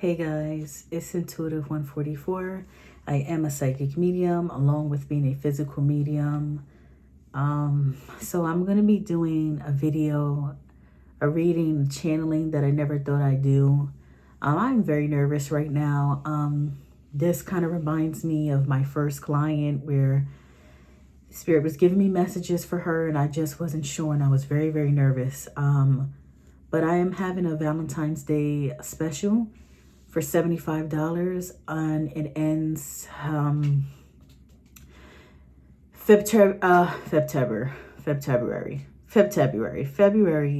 Hey guys, it's Intuitive 144. I am a psychic medium along with being a physical medium. So I'm going to be doing a video, a reading, channeling that I never thought I'd do. I'm very nervous right now. This kind of reminds me of my first client where Spirit was giving me messages for her and I just wasn't sure, and I was very, very nervous. But I am having a Valentine's Day special for $75, and it ends February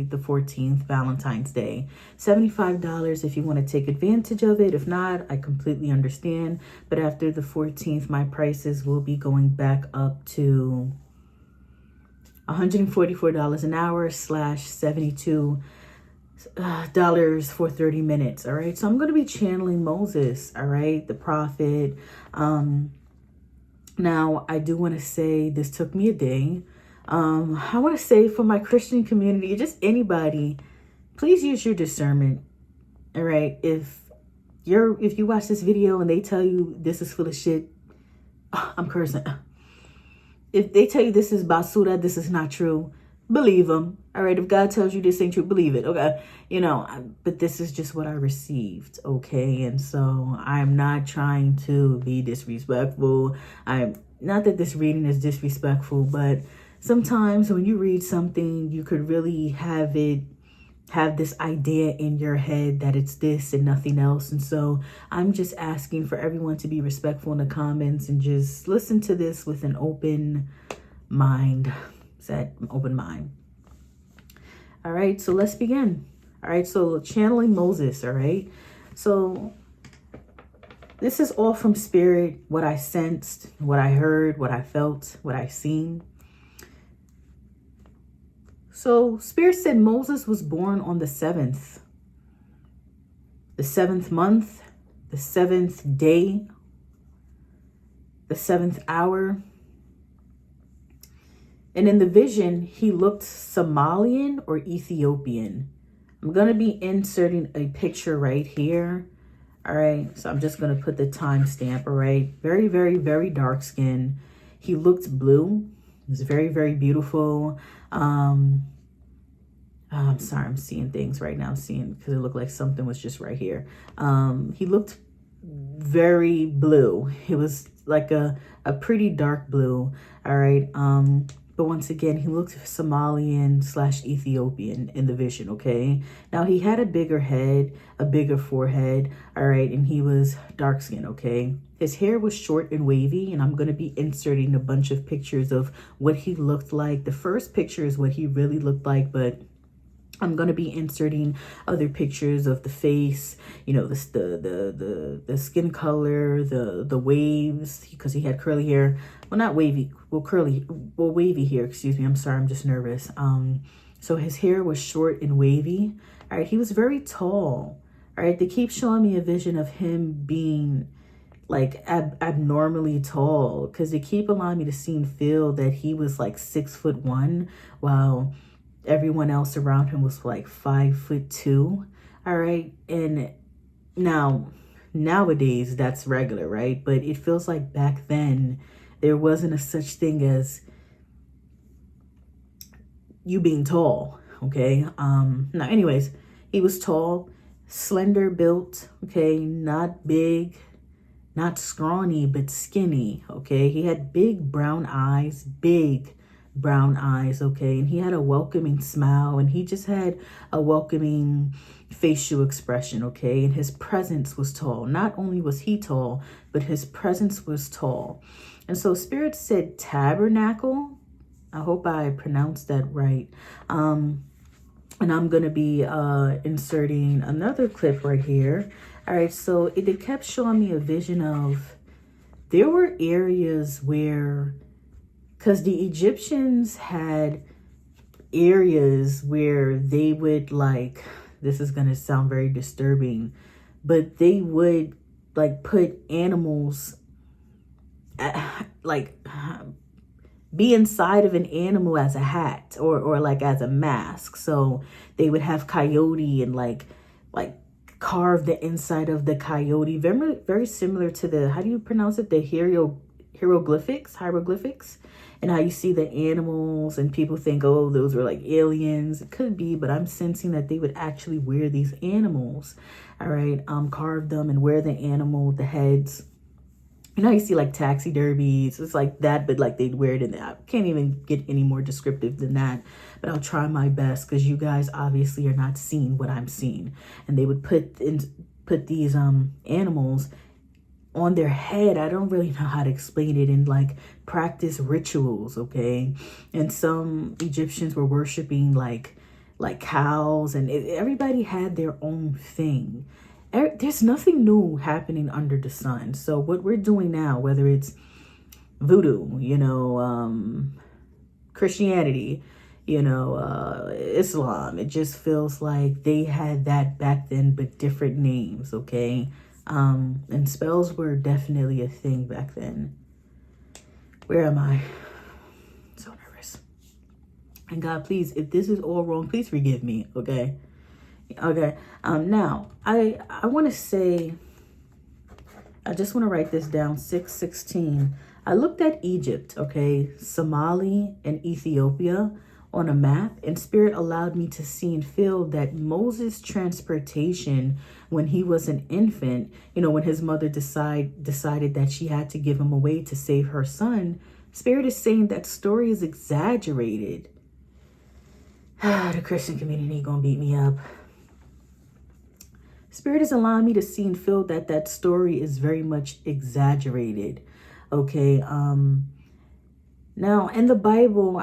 the 14th, Valentine's Day. $75 if you want to take advantage of it. If not, I completely understand. But after the 14th, my prices will be going back up to $144 an hour / $72 for 30 minutes. All right, so I'm going to be channeling Moses, all right, the prophet. Now I do want to say this took me a day. I want to say for my Christian community, just anybody, please use your discernment. All right, if you watch this video and they tell you this is full of shit, I'm cursing. If they tell you this is basura, this is not true, believe them. All right, if God tells you this ain't true, believe it. Okay, but this is just what I received. Okay, and so I'm not trying to be disrespectful. I'm not that this reading is disrespectful, but sometimes when you read something, you could really have this idea in your head that it's this and nothing else. And so I'm just asking for everyone to be respectful in the comments and just listen to this with an open mind. Open mind. All right, so let's begin. All right, so channeling Moses. All right, so this is all from Spirit, what I sensed, what I heard, what I felt, what I seen. So Spirit said Moses was born on the 7th month, the 7th day, the 7th hour. And in the vision, he looked Somalian or Ethiopian. I'm going to be inserting a picture right here. All right. So I'm just going to put the timestamp. All right. Very, very, very dark skin. He looked blue. He was very, very beautiful. I'm sorry. I'm seeing things right now. I'm seeing because it looked like something was just right here. He looked very blue. It was like a pretty dark blue. All right. But once again, he looked Somalian / Ethiopian in the vision, okay? Now, he had a bigger head, a bigger forehead, all right? And he was dark skinned, okay? His hair was short and wavy, and I'm going to be inserting a bunch of pictures of what he looked like. The first picture is what he really looked like, but I'm going to be inserting other pictures of the face, the skin color, the waves, because he had curly hair. Well, not wavy, wavy hair, excuse me. I'm sorry, I'm just nervous. So his hair was short and wavy. All right, he was very tall. All right, they keep showing me a vision of him being like abnormally tall, because they keep allowing me to see and feel that he was like 6'1", while everyone else around him was like 5'2". All right. And nowadays that's regular, right? But it feels like back then there wasn't a such thing as you being tall. Okay. Now anyways, he was tall, slender built. Okay. Not big, not scrawny, but skinny. Okay. He had big brown eyes, okay, and he had a welcoming smile, and he just had a welcoming facial expression, okay, and his presence was tall. Not only was he tall, but his presence was tall. And so Spirit said tabernacle. I hope I pronounced that right. And I'm going to be inserting another clip right here. All right, so it kept showing me a vision of, there were areas where, because the Egyptians had areas where they would this is going to sound very disturbing, but they would put animals, be inside of an animal as a hat or as a mask. So they would have coyote and like carved the inside of the coyote, very, very similar to the, how do you pronounce it? The hieroglyphics, and how you see the animals and people think, oh, those were like aliens. It could be, but I'm sensing that they would actually wear these animals. All right. Carve them and wear the animal, the heads. You know, you see like taxidermies. It's like that, but like they'd wear it in that. I can't even get any more descriptive than that, but I'll try my best because you guys obviously are not seeing what I'm seeing. And they would put these animals on their head. I don't really know how to explain it, and like practice rituals, okay? And some Egyptians were worshiping like cows, and everybody had their own thing. There's nothing new happening under the sun. So what we're doing now, whether it's voodoo, you know, Christianity, you know, Islam, it just feels like they had that back then, but different names, okay? And spells were definitely a thing back then. Where am I? So nervous. And God, please, if this is all wrong, please forgive me, okay? Okay. Now, I want to say, I just want to write this down, 6:16. I looked at Egypt, okay, Somalia and Ethiopia on a map, and Spirit allowed me to see and feel that Moses' transportation when he was an infant, you know, when his mother decided that she had to give him away to save her son, Spirit is saying that story is exaggerated. The Christian community gonna beat me up. Spirit is allowing me to see and feel that that story is very much exaggerated. Okay. Now in the Bible,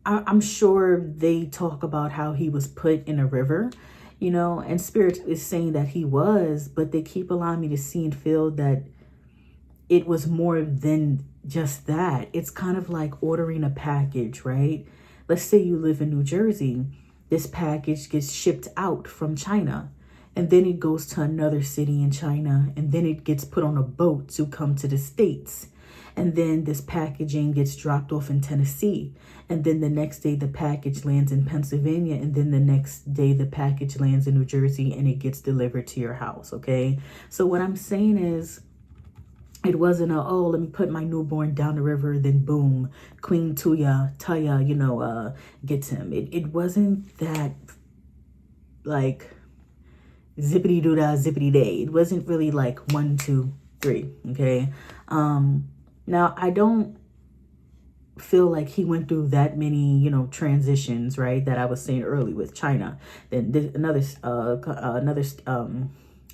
I'm sure they talk about how he was put in a river, you know, and Spirit is saying that he was, but they keep allowing me to see and feel that it was more than just that. It's kind of like ordering a package, right? Let's say you live in New Jersey. This package gets shipped out from China, and then it goes to another city in China, and then it gets put on a boat to come to the States. And then this packaging gets dropped off in Tennessee. And then the next day the package lands in Pennsylvania. And then the next day the package lands in New Jersey and it gets delivered to your house, okay? So what I'm saying is, it wasn't oh, let me put my newborn down the river, then boom, Queen Taya, you know, gets him. It wasn't that like zippity-doo-dah, zippity-day. It wasn't really like 1, 2, 3, okay? Now, I don't feel like he went through that many, you know, transitions, right? That I was saying early with China. Then another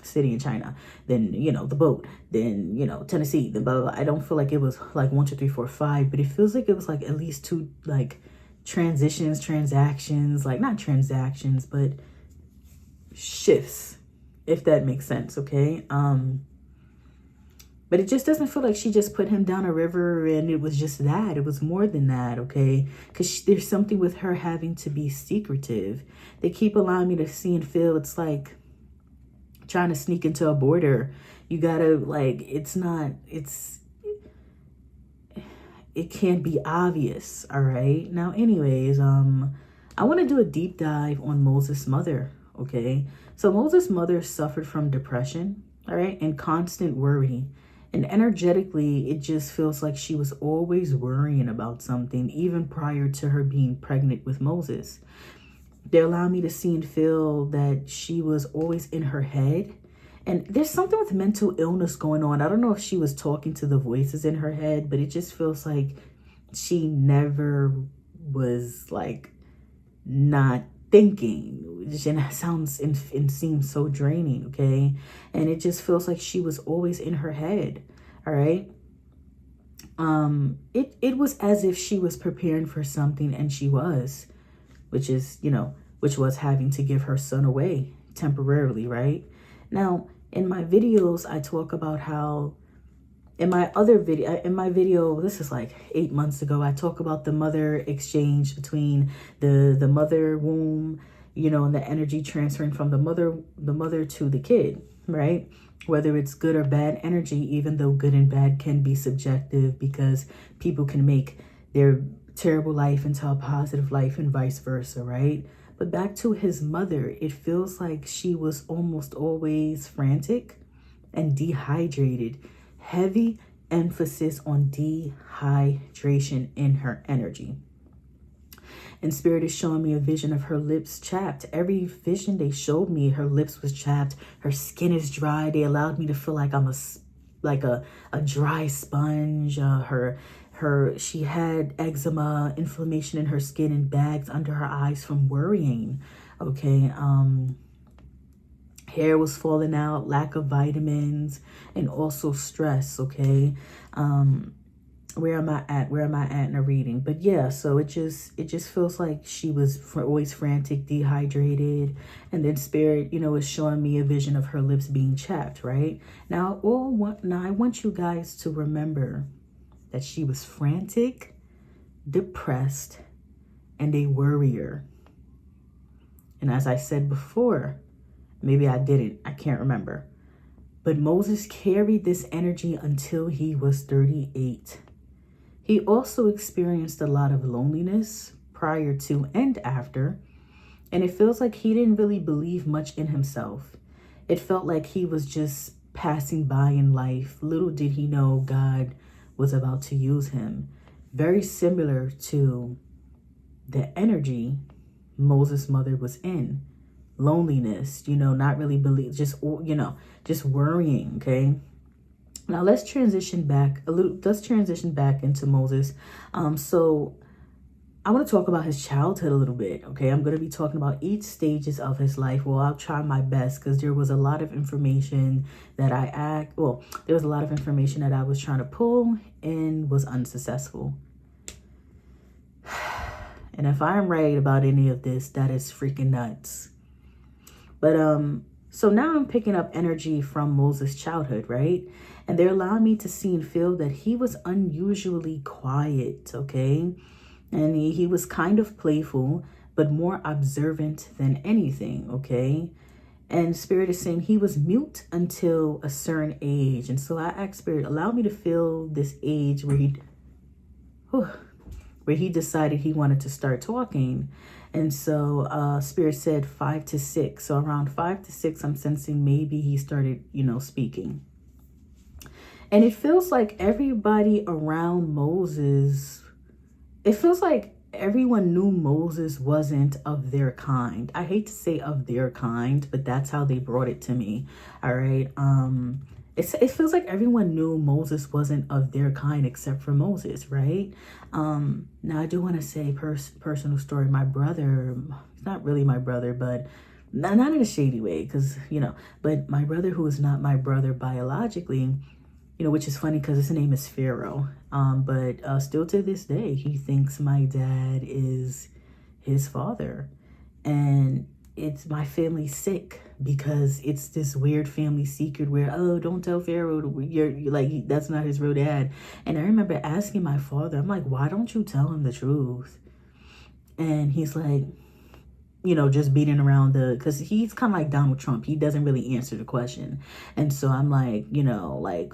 city in China. Then, you know, the boat. Then, you know, Tennessee. Then blah, blah, blah. I don't feel like it was like 1, 2, 3, 4, 5. But it feels like it was like at least 2, like transactions. Like not transactions, but shifts, if that makes sense, okay? But it just doesn't feel like she just put him down a river and it was just that. It was more than that, okay? Because there's something with her having to be secretive. They keep allowing me to see and feel it's like trying to sneak into a border. You gotta, like, it can't be obvious, all right? Now, anyways, I want to do a deep dive on Moses' mother, okay? So Moses' mother suffered from depression, all right, and constant worry. And energetically, it just feels like she was always worrying about something, even prior to her being pregnant with Moses. They allow me to see and feel that she was always in her head. And there's something with mental illness going on. I don't know if she was talking to the voices in her head, but it just feels like she never was like not thinking. And that sounds and seems so draining, okay? And it just feels like she was always in her head, all right? It was as if she was preparing for something, and she was, which was having to give her son away temporarily, right? Now, in my videos, I talk about how in my video, this is like 8 months ago, I talk about the mother exchange between the mother womb, you know, and the energy transferring from the mother to the kid, right? Whether it's good or bad energy, even though good and bad can be subjective because people can make their terrible life into a positive life and vice versa, right? But back to his mother, it feels like she was almost always frantic and dehydrated. Heavy emphasis on dehydration in her energy. And Spirit is showing me a vision of her lips chapped. Every vision they showed me, her lips was chapped. Her skin is dry. They allowed me to feel like I'm a dry sponge. She had eczema, inflammation in her skin, and bags under her eyes from worrying. Okay. Hair was falling out, lack of vitamins, and also stress. Okay. Where am I at in a reading? But yeah, so it just feels like she was always frantic, dehydrated. And then Spirit, is showing me a vision of her lips being chapped, right? Now I want you guys to remember that she was frantic, depressed, and a worrier. And as I said before, maybe I didn't, I can't remember, but Moses carried this energy until he was 38. He also experienced a lot of loneliness prior to and after, and it feels like he didn't really believe much in himself. It felt like he was just passing by in life. Little did he know God was about to use him. Very similar to the energy Moses' mother was in. Loneliness, not really believe, just worrying, okay? Now let's transition back into Moses. So I want to talk about his childhood a little bit, okay? I'm going to be talking about each stages of his life. Well, I'll try my best because there was a lot of information that I was trying to pull and was unsuccessful. And if I'm right about any of this, that is freaking nuts. But so now I'm picking up energy from Moses' childhood, right? And they're allowing me to see and feel that he was unusually quiet, okay? And he was kind of playful, but more observant than anything, okay? And Spirit is saying he was mute until a certain age. And so I asked Spirit, allow me to feel this age where he decided he wanted to start talking. And so Spirit said 5 to 6. So around 5 to 6, I'm sensing maybe he started, speaking. And it feels like everybody around Moses, it feels like everyone knew Moses wasn't of their kind. I hate to say of their kind, but that's how they brought it to me. All right. It feels like everyone knew Moses wasn't of their kind except for Moses, right? Now I do want to say personal story. My brother, he's not really my brother, but not in a shady way, because, but my brother, who is not my brother biologically, which is funny because his name is Pharaoh. But still to this day, he thinks my dad is his father. And it's my family's sick because it's this weird family secret where, oh, don't tell Pharaoh you're like, that's not his real dad. And I remember asking my father, I'm like, why don't you tell him the truth? And he's like, just beating around because he's kind of like Donald Trump. He doesn't really answer the question. And so I'm like,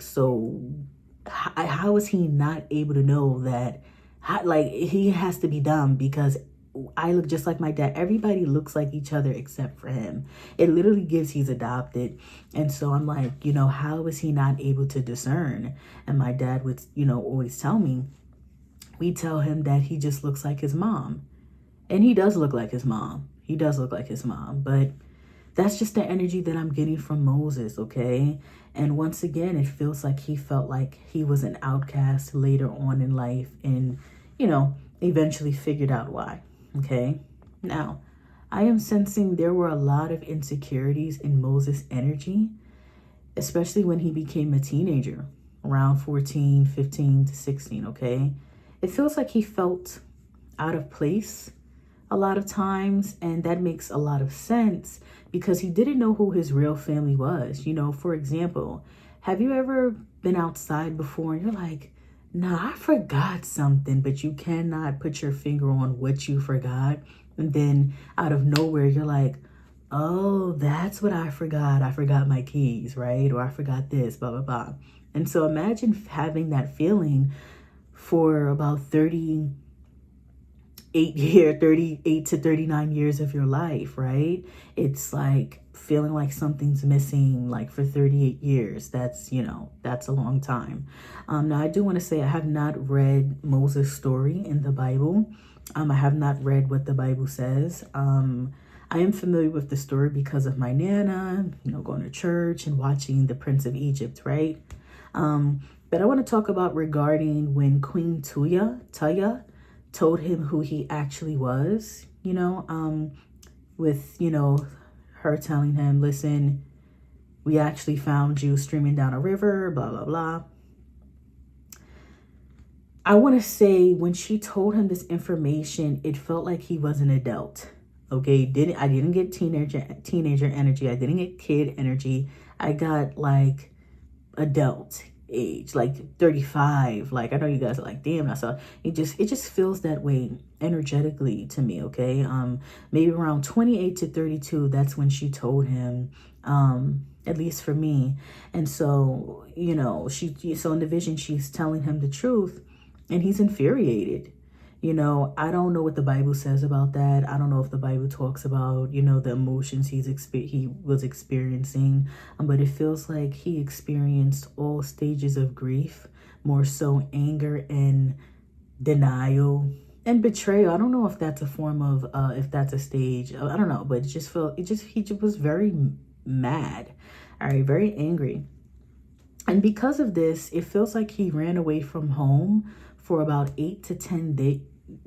so how is he not able to know that? He has to be dumb because I look just like my dad. Everybody looks like each other except for him. It literally gives he's adopted. And so I'm like, how is he not able to discern? And my dad would, always tell me, we tell him that he just looks like his mom. And he does look like his mom. But that's just the energy that I'm getting from Moses, okay? And once again, it feels like he felt like he was an outcast later on in life and, eventually figured out why, okay? Now, I am sensing there were a lot of insecurities in Moses' energy, especially when he became a teenager, around 14, 15 to 16, okay? It feels like he felt out of place a lot of times, and that makes a lot of sense because he didn't know who his real family was. For example, have you ever been outside before and you're like, nah, I forgot something, but you cannot put your finger on what you forgot, and then out of nowhere you're like, oh, that's what I forgot. I forgot my keys, right? Or I forgot this, blah, blah, blah. And so imagine having that feeling for about 30 38 to 39 years of your life, right? It's like feeling like something's missing, like for 38 years. That's, that's a long time. Now I do want to say I have not read Moses' story in the Bible. I have not read what the Bible says. I am familiar with the story because of my Nana, going to church and watching The Prince of Egypt, right? But I want to talk about regarding when Queen Taya told him who he actually was, with, her telling him, listen, we actually found you streaming down a river, blah, blah, blah. I want to say when she told him this information, it felt like he was an adult. Okay, I didn't get teenager energy. I didn't get kid energy. I got like adult age, like 35. Like, I know you guys are like, damn, that's all. It just feels that way energetically to me. Okay, maybe around 28 to 32. That's when she told him, at least for me. And so, so in the vision, she's telling him the truth, and he's infuriated. I don't know what the Bible says about that. I don't know if the Bible talks about, the emotions he was experiencing. But it feels like he experienced all stages of grief, more so anger and denial and betrayal. I don't know if that's a form of, if that's a stage. I don't know, but he just was very mad. All right, very angry. And because of this, it feels like he ran away from home for about 8 to 10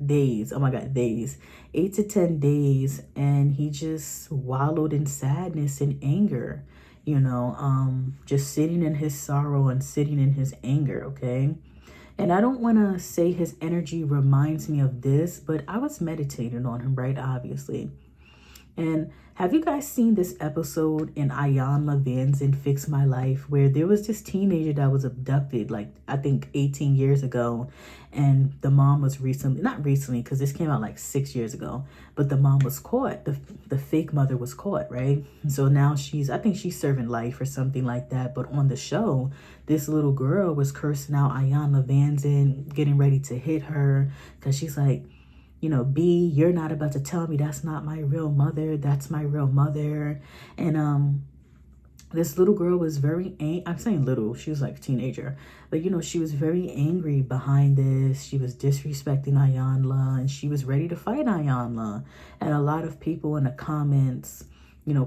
days. Oh my God, days. 8 to 10 days. And he just wallowed in sadness and anger, just sitting in his sorrow and sitting in his anger, okay? And I don't want to say his energy reminds me of this, but I was meditating on him, right? Obviously. And have you guys seen this episode in Ayanla Van's in Fix My Life, where there was this teenager that was abducted, like, I think 18 years ago. And the mom was not recently, because this came out like 6 years ago, but the mom was caught. The fake mother was caught, right? And so now I think she's serving life or something like that. But on the show, this little girl was cursing out Ayanla Van's in, getting ready to hit her, because she's like, B, you're not about to tell me that's not my real mother. That's my real mother. And this little girl was very I'm saying little, she was like a teenager, but she was very angry behind this. She was disrespecting Ayanla, and she was ready to fight Ayanla. And a lot of people in the comments,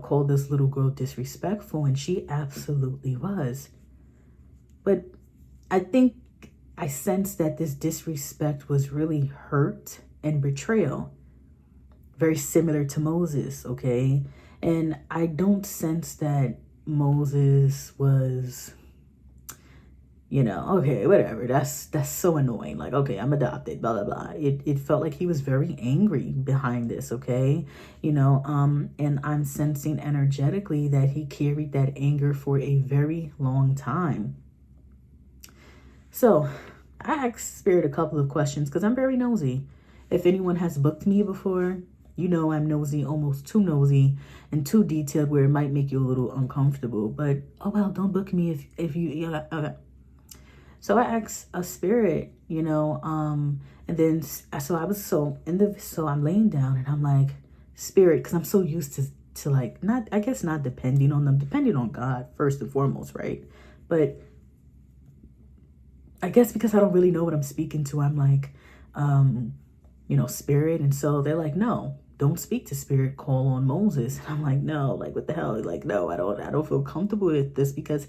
called this little girl disrespectful, and she absolutely was. But I think I sensed that this disrespect was really hurt and betrayal, very similar to Moses, okay? And I don't sense that Moses was, okay, whatever, that's so annoying, like, okay, I'm adopted, blah, blah, blah. It felt like he was very angry behind this, okay? And I'm sensing energetically that he carried that anger for a very long time. So I asked Spirit a couple of questions because I'm very nosy. If anyone has booked me before, I'm nosy, almost too nosy and too detailed where it might make you a little uncomfortable. But, oh, well, don't book me if you, okay. So I asked a Spirit, and then, so I'm laying down and I'm like, Spirit, because I'm so used to like, not depending on them, depending on God first and foremost, right? But I guess because I don't really know what I'm speaking to, I'm like, Spirit. And so they're like, no, don't speak to Spirit, call on Moses. And I'm like, no, like, what the hell? Like, no, I don't feel comfortable with this, because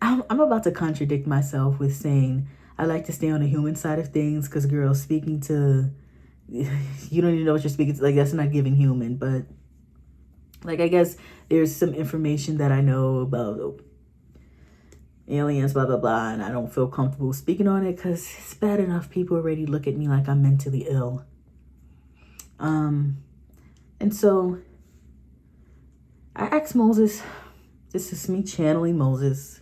I'm about to contradict myself with saying I like to stay on the human side of things, because, girl, speaking to, you don't even know what you're speaking to. Like, that's not giving human. But, like, I guess there's some information that I know about aliens, blah, blah, blah, and I don't feel comfortable speaking on it because it's bad enough people already look at me like I'm mentally ill. And so I asked Moses, this is me channeling Moses,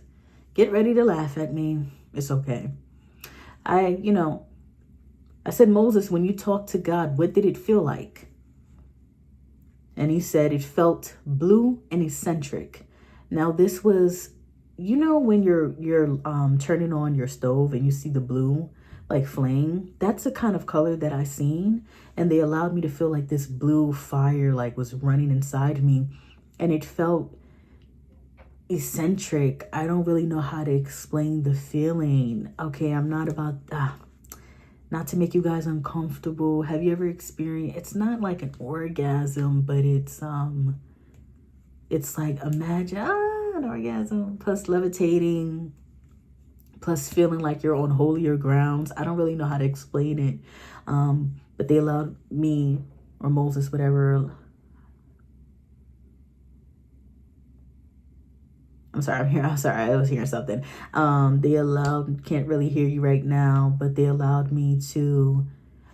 get ready to laugh at me, it's okay. I said, Moses, when you talked to God, what did it feel like? And he said it felt blue and eccentric. Now this was, when you're turning on your stove and you see the blue, like flame. That's the kind of color that I seen. And they allowed me to feel like this blue fire like was running inside me. And it felt eccentric. I don't really know how to explain the feeling. Okay, I'm not about not to make you guys uncomfortable. Have you ever experienced, it's not like an orgasm, but it's like, imagine an orgasm plus levitating plus feeling like you're on holier grounds. I don't really know how to explain it. But they allowed me, or Moses, whatever. I'm sorry, I'm here. I'm sorry, I was hearing something. They allowed, can't really hear you right now, but they allowed me to,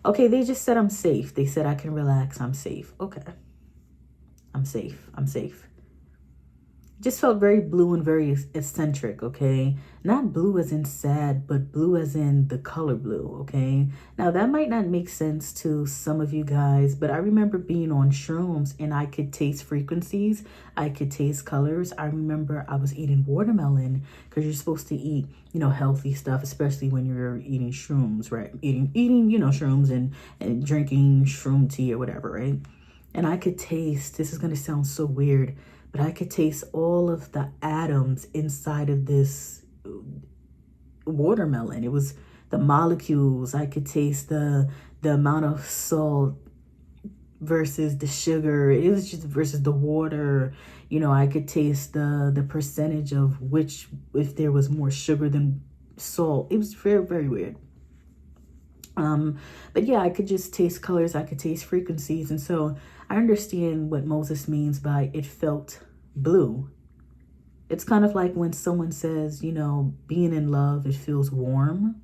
okay, they just said I'm safe. They said I can relax, I'm safe. Okay, I'm safe, I'm safe. Just felt very blue and very eccentric, okay? Not blue as in sad, but blue as in the color blue, okay? Now, that might not make sense to some of you guys, but I remember being on shrooms and I could taste frequencies. I could taste colors. I remember I was eating watermelon because you're supposed to eat, you know, healthy stuff, especially when you're eating shrooms, right? Eating, you know, shrooms and drinking shroom tea or whatever, right? And I could taste, this is going to sound so weird, but I could taste all of the atoms inside of this watermelon. It was the molecules. I could taste the amount of salt versus the sugar. It was just versus the water. You know, I could taste the percentage of which, if there was more sugar than salt. It was very, very weird. But yeah, I could just taste colors. I could taste frequencies. And so I understand what Moses means by it felt blue. It's kind of like when someone says, you know, being in love, it feels warm.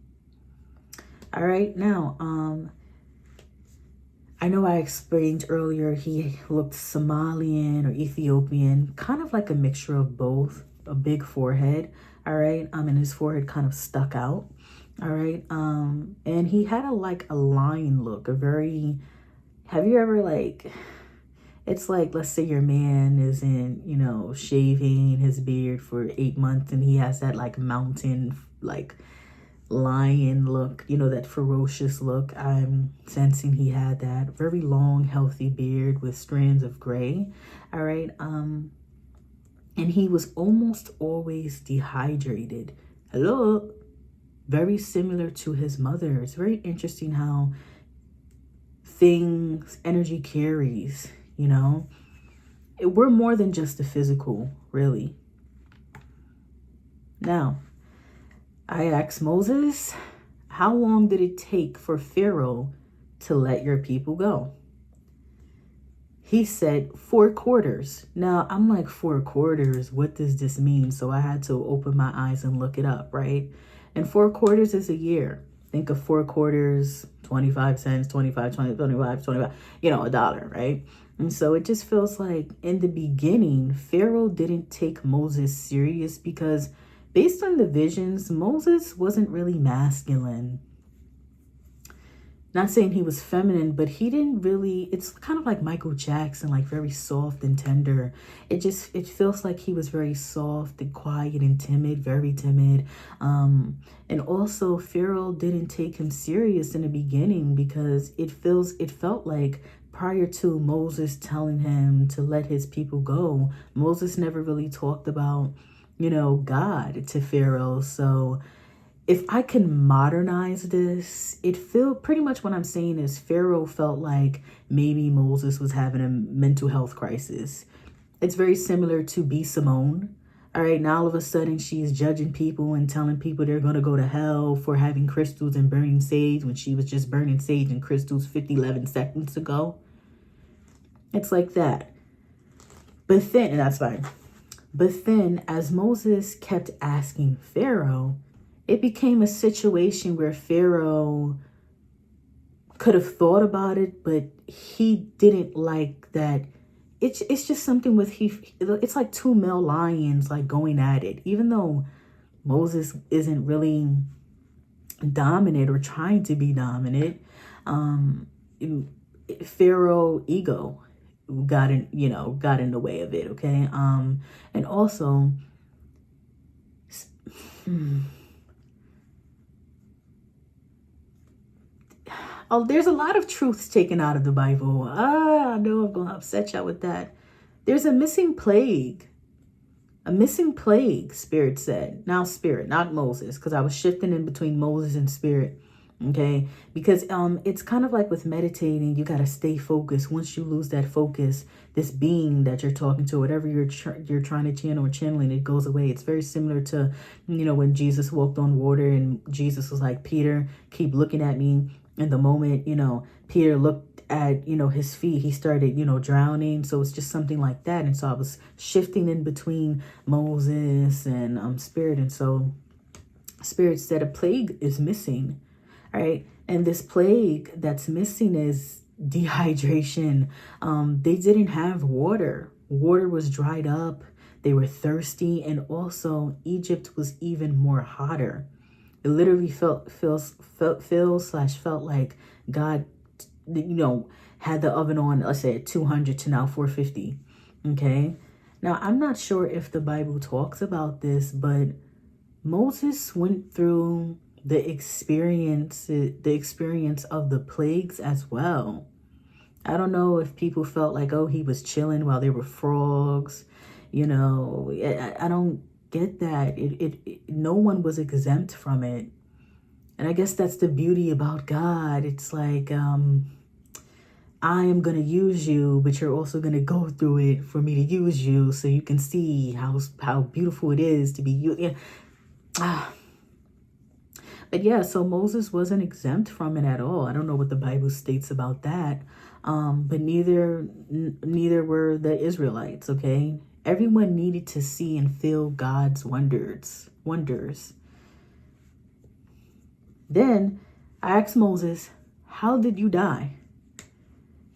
All right. Now, I know I explained earlier, he looked Somalian or Ethiopian, kind of like a mixture of both, a big forehead. All right. And his forehead kind of stuck out. All right. And he had a lion look, a very, have you ever it's like, let's say your man is in, you know, shaving his beard for 8 months and he has that mountain, lion look, you know, that ferocious look. I'm sensing he had that very long, healthy beard with strands of gray. All right. And he was almost always dehydrated. Hello. Very similar to his mother. It's very interesting how energy carries, you know. We're more than just the physical, really. Now, I asked Moses, how long did it take for Pharaoh to let your people go? He said 4 quarters. Now, I'm like, 4 quarters, what does this mean? So I had to open my eyes and look it up, right? And 4 quarters is a year. Think of 4 quarters, 25 cents, 25, 20, 25, 25, you know, $1, right? And so it just feels like in the beginning, Pharaoh didn't take Moses serious because based on the visions, Moses wasn't really masculine. Not saying he was feminine, but he didn't really, it's kind of like Michael Jackson, like very soft and tender. It feels like he was very soft and quiet and timid, very timid. And also Pharaoh didn't take him serious in the beginning because it felt like prior to Moses telling him to let his people go, Moses never really talked about, you know, God to Pharaoh. So if I can modernize this, it feel pretty much what I'm saying is Pharaoh felt like maybe Moses was having a mental health crisis. It's very similar to B. Simone. All right, now all of a sudden she's judging people and telling people they're going to go to hell for having crystals and burning sage when she was just burning sage and crystals 11 seconds ago. It's like that. But then, and that's fine. But then as Moses kept asking Pharaoh, it became a situation where Pharaoh could have thought about it, but he didn't like that. It's just something with it's like 2 male lions like going at it. Even though Moses isn't really dominant or trying to be dominant, Pharaoh ego got in the way of it. Okay. And also, Oh, there's a lot of truths taken out of the Bible. I know I'm going to upset y'all with that. There's a missing plague. A missing plague, Spirit said. Now Spirit, not Moses, because I was shifting in between Moses and Spirit. Okay, because it's kind of like with meditating, you got to stay focused. Once you lose that focus, this being that you're talking to, whatever you're trying to channel or channeling, it goes away. It's very similar to, when Jesus walked on water and Jesus was like, Peter, keep looking at me. And the moment, Peter looked at, his feet, he started, drowning. So it's just something like that. And so I was shifting in between Moses and Spirit. And so Spirit said a plague is missing. All right. And this plague that's missing is dehydration. They didn't have water. Water was dried up. They were thirsty. And also Egypt was even more hotter. It literally felt like God, had the oven on, let's say at 200 to now 450. Okay. Now, I'm not sure if the Bible talks about this, but Moses went through the experience of the plagues as well. I don't know if people felt like, oh, he was chilling while there were frogs. I don't get that. No one was exempt from it. And I guess that's the beauty about God. It's like, I am going to use you, but you're also going to go through it for me to use you so you can see how beautiful it is to be you. But yeah, so Moses wasn't exempt from it at all. I don't know what the Bible states about that. But neither were the Israelites, okay? Everyone needed to see and feel God's wonders. Then I asked Moses, how did you die?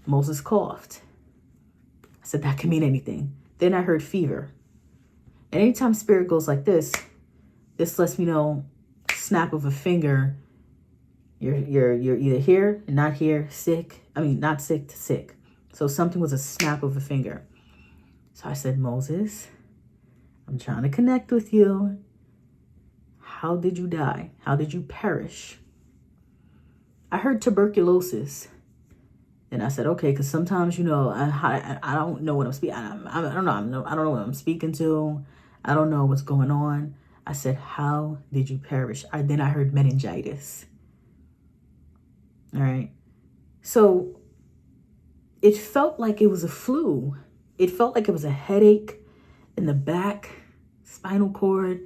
Moses coughed. I said, that can mean anything. Then I heard fever. And anytime Spirit goes like this lets me know, snap of a finger, you're either here and not here, sick. I mean, not sick to sick. So something was a snap of a finger. So I said, Moses, I'm trying to connect with you. How did you die? How did you perish? I heard tuberculosis. And I said, okay, because sometimes, I don't know what I'm speaking. I don't know. I don't know what I'm speaking to. I don't know what's going on. I said, how did you perish? Then I heard meningitis. All right. So it felt like it was a flu. It felt like it was a headache in the back, spinal cord,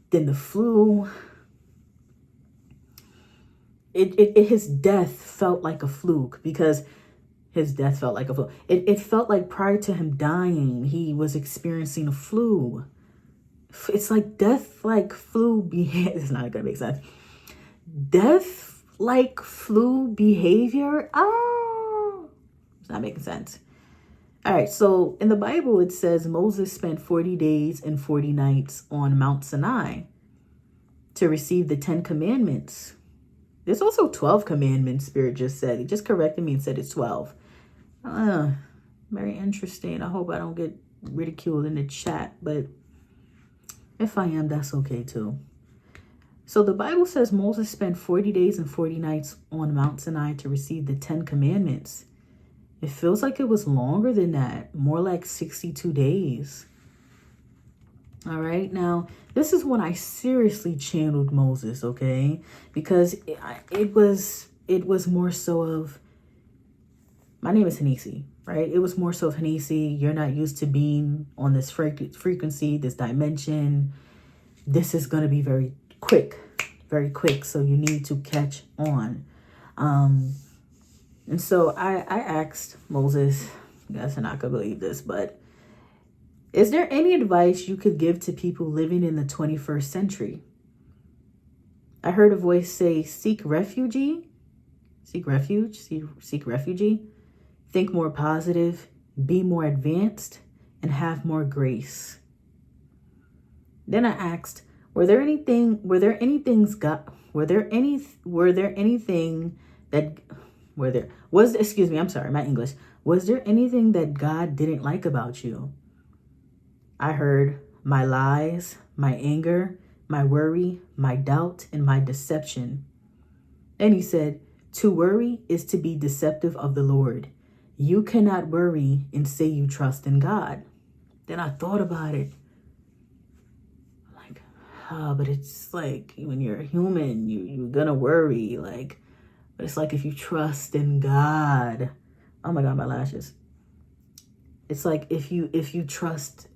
then the flu. His death felt like a fluke because his death felt like a flu. It felt like prior to him dying, he was experiencing a flu. It's like death like flu behavior. It's not going to make sense. Death like flu behavior. Oh, it's not making sense. All right. So in the Bible, it says Moses spent 40 days and 40 nights on Mount Sinai to receive the 10 commandments. There's also 12 commandments, Spirit just said. He just corrected me and said it's 12. Very interesting. I hope I don't get ridiculed in the chat, but if I am, that's okay too. So the Bible says Moses spent 40 days and 40 nights on Mount Sinai to receive the 10 commandments. It feels like it was longer than that, more like 62 days. All right. Now, this is when I seriously channeled Moses, okay? Because it was more so of, my name is Hanisi, right? It was more so of Hanisi, you're not used to being on this frequency, this dimension. This is going to be very quick. So you need to catch on. And so I asked Moses, you guys are not going to believe this, but is there any advice you could give to people living in the 21st century? I heard a voice say, seek refugee, think more positive, be more advanced, and have more grace. Then I asked, was there anything that God didn't like about you? I heard my lies, my anger, my worry, my doubt, and my deception. And he said, to worry is to be deceptive of the Lord. You cannot worry and say you trust in God. Then I thought about it. Like, but it's like when you're a human, you're gonna worry. Like, but it's like if you trust in God. Oh my God, my lashes. It's like if you trust.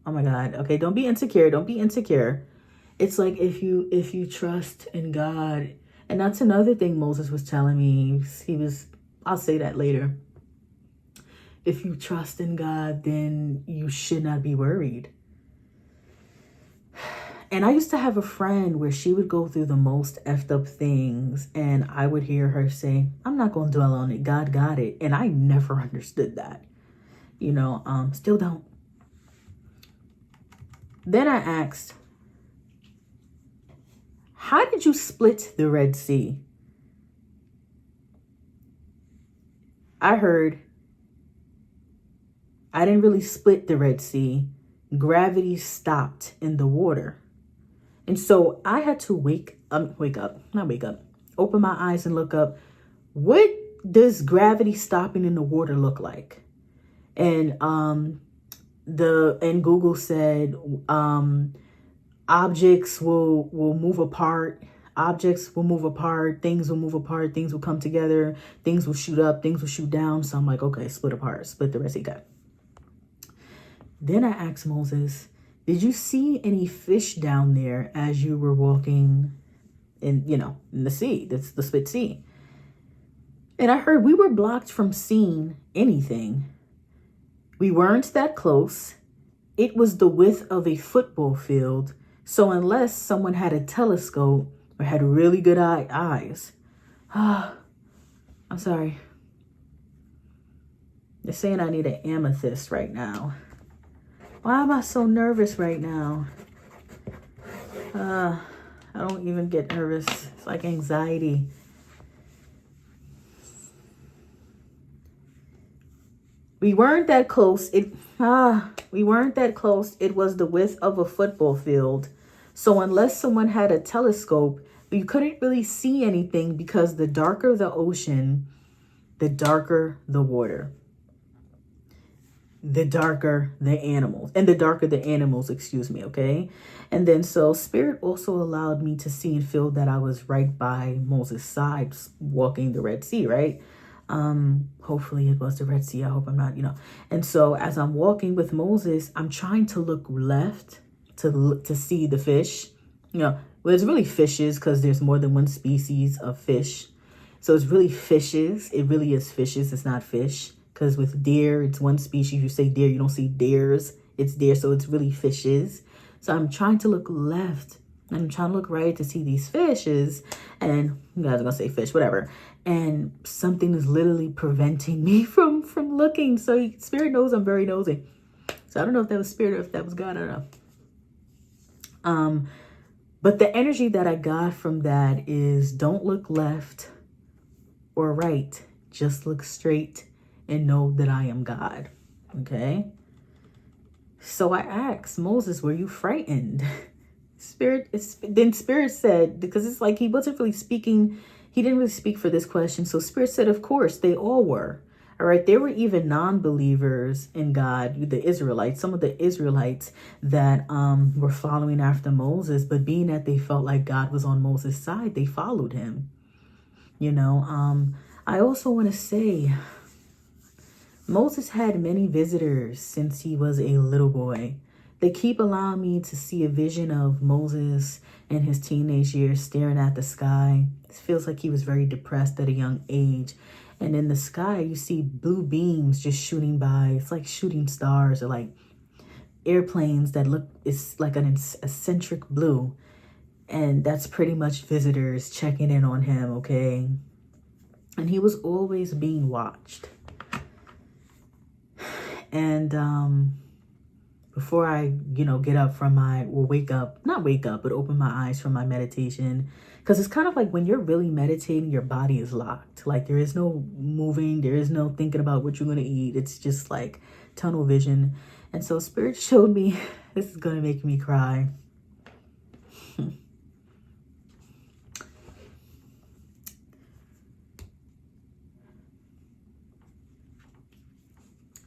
Oh my God. Okay, don't be insecure. Don't be insecure. It's like if you trust in God. And that's another thing Moses was telling me. I'll say that later. If you trust in God, then you should not be worried. And I used to have a friend where she would go through the most effed up things, and I would hear her say, I'm not going to dwell on it. God got it. And I never understood that. Still don't. Then I asked, how did you split the Red Sea? I heard, I didn't really split the Red Sea. Gravity stopped in the water. And so I had to open my eyes and look up. What does gravity stopping in the water look like? And Google said objects will move apart. Objects will move apart. Things will move apart. Things will come together. Things will shoot up. Things will shoot down. So I'm like, okay, split apart. Split the Red Sea. Then I asked Moses, did you see any fish down there as you were walking in the sea? That's the split sea. And I heard we were blocked from seeing anything. We weren't that close. It was the width of a football field. So unless someone had a telescope or had really good eyes. I'm sorry. They're saying I need an amethyst right now. Why am I so nervous right now? I don't even get nervous. It's like anxiety. We weren't that close. We weren't that close. It was the width of a football field. So unless someone had a telescope, we couldn't really see anything because the darker the ocean, the darker the water. The darker the animals, excuse me, okay? And then so Spirit also allowed me to see and feel that I was right by Moses' side walking the Red Sea, right? Hopefully it was the Red Sea. I hope I'm not, And so as I'm walking with Moses, I'm trying to look left to see the fish. Well, it's really fishes because there's more than one species of fish. So it's really fishes. It really is fishes. It's not fish. Because with deer, it's one species. You say deer, you don't see deers. It's deer, so it's really fishes. So I'm trying to look left. And I'm trying to look right to see these fishes. And you guys are going to say fish, whatever. And something is literally preventing me from looking. So Spirit knows I'm very nosy. So I don't know if that was Spirit or if that was God. I don't know. But the energy that I got from that is don't look left or right. Just look straight and know that I am God. Okay. So I asked Moses, were you frightened? Then Spirit said, because it's like he wasn't really speaking. He didn't really speak for this question. So Spirit said, of course, they all were. All right. There were even non-believers in God, the Israelites, some of the Israelites that were following after Moses. But being that they felt like God was on Moses' side, they followed him. I also want to say, Moses had many visitors since he was a little boy. They keep allowing me to see a vision of Moses in his teenage years staring at the sky. It feels like he was very depressed at a young age. And in the sky, you see blue beams just shooting by. It's like shooting stars or like airplanes that look, it's like an eccentric blue. And that's pretty much visitors checking in on him, okay? And he was always being watched. And before I, get up from but open my eyes from my meditation, because it's kind of like when you're really meditating, your body is locked. Like there is no moving, there is no thinking about what you're going to eat. It's just like tunnel vision. And so Spirit showed me, this is going to make me cry.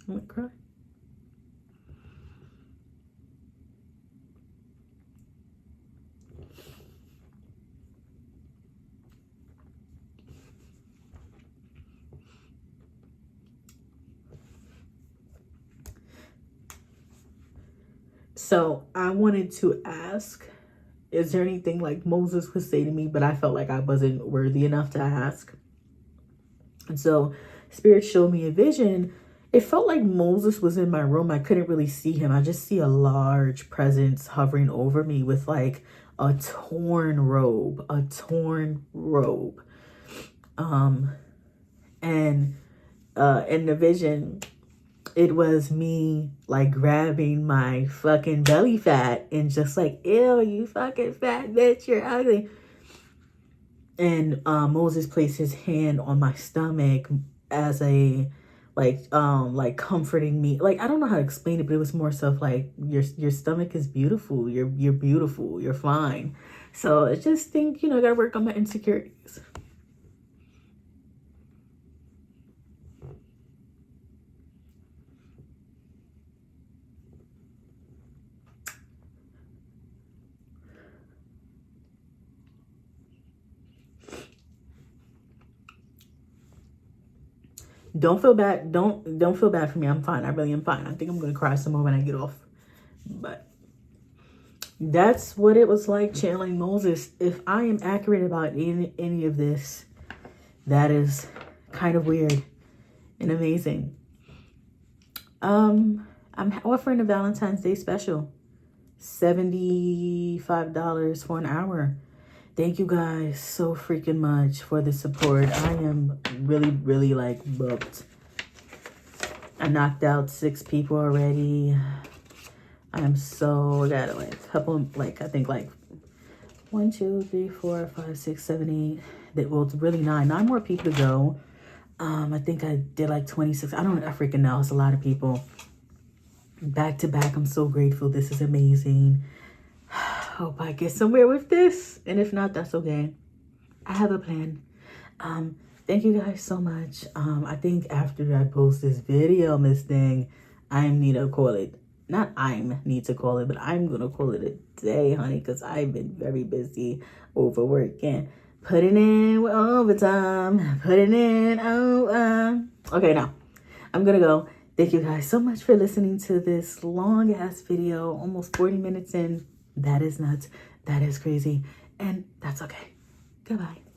I'm gonna cry. So I wanted to ask, is there anything like Moses could say to me, but I felt like I wasn't worthy enough to ask? And so Spirit showed me a vision. It felt like Moses was in my room. I couldn't really see him. I just see a large presence hovering over me with like a torn robe. And in the vision, it was me like grabbing my fucking belly fat and just like, ew, you fucking fat bitch, you're ugly. And Moses placed his hand on my stomach as a like comforting me. Like, I don't know how to explain it, but it was more so like your stomach is beautiful. You're beautiful. You're fine. So I just think, you know, I gotta work on my insecurities. Don't feel bad. Don't feel bad for me. I'm fine. I really am fine. I think I'm gonna cry some more when I get off. But that's what it was like channeling Moses. If I am accurate about any of this, that is kind of weird and amazing. I'm offering a Valentine's Day special. $75 for an hour. Thank you guys so freaking much for the support. I am really like booked. I knocked out 6 people already. I got like a couple, like I think like 1, 2, 3, 4, 5, 6, 7, 8. Well, it's really 9 more people to go. I think I did like 26. I freaking know. It's a lot of people. Back to back. I'm so grateful. This is amazing. Hope I get somewhere with this, and if not, that's okay. I have a plan. Thank you guys so much. I think after I post this video, Miss Thing, I'm gonna call it a day, honey, because I've been very busy overworking, putting in overtime, okay, now I'm gonna go. Thank you guys so much for listening to this long ass video, almost 40 minutes in. That is nuts. That is crazy. And that's okay. Goodbye.